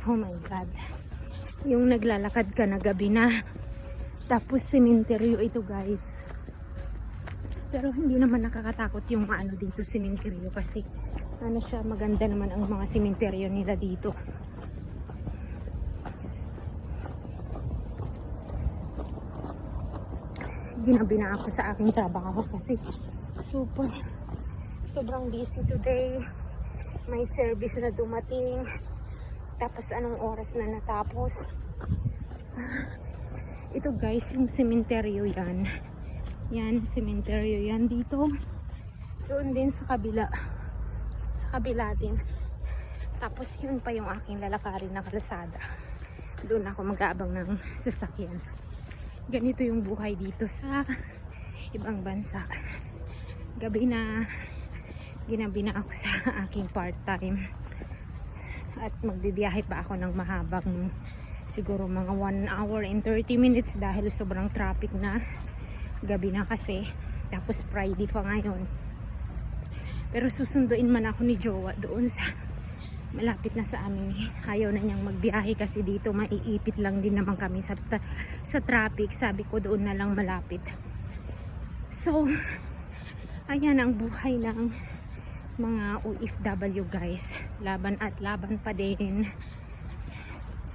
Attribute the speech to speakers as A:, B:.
A: Oh my God. Yung naglalakad ka na gabi na. Tapos sementeryo ito guys. Pero hindi naman nakakatakot yung ano dito sementeryo kasi ano siya, maganda naman ang mga sementeryo nila dito. Ginabi na ako sa aking trabaho kasi sobrang busy today. May service na dumating. Tapos anong oras na natapos. Ito guys, yung sementeryo yan. Yan, sementeryo yan dito. Doon din sa kabila. Sa kabila din. Tapos yun pa yung aking lalakarin na kalsada. Doon ako mag-aabang ng sasakyan. Ganito yung buhay dito sa ibang bansa. Gabi na, ginabi na ako sa aking part-time. At magbibiyahe pa ako ng mahabang siguro mga 1 hour and 30 minutes dahil sobrang traffic na. Gabi na kasi. Tapos Friday pa ngayon. Pero susunduin man ako ni Jowa doon sa malapit na sa amin. Ayaw na niyang magbiyahe kasi dito maiipit lang din naman kami sa traffic. Sabi ko doon na lang malapit. So ayan ang buhay ng mga OFW guys. Laban at laban pa din.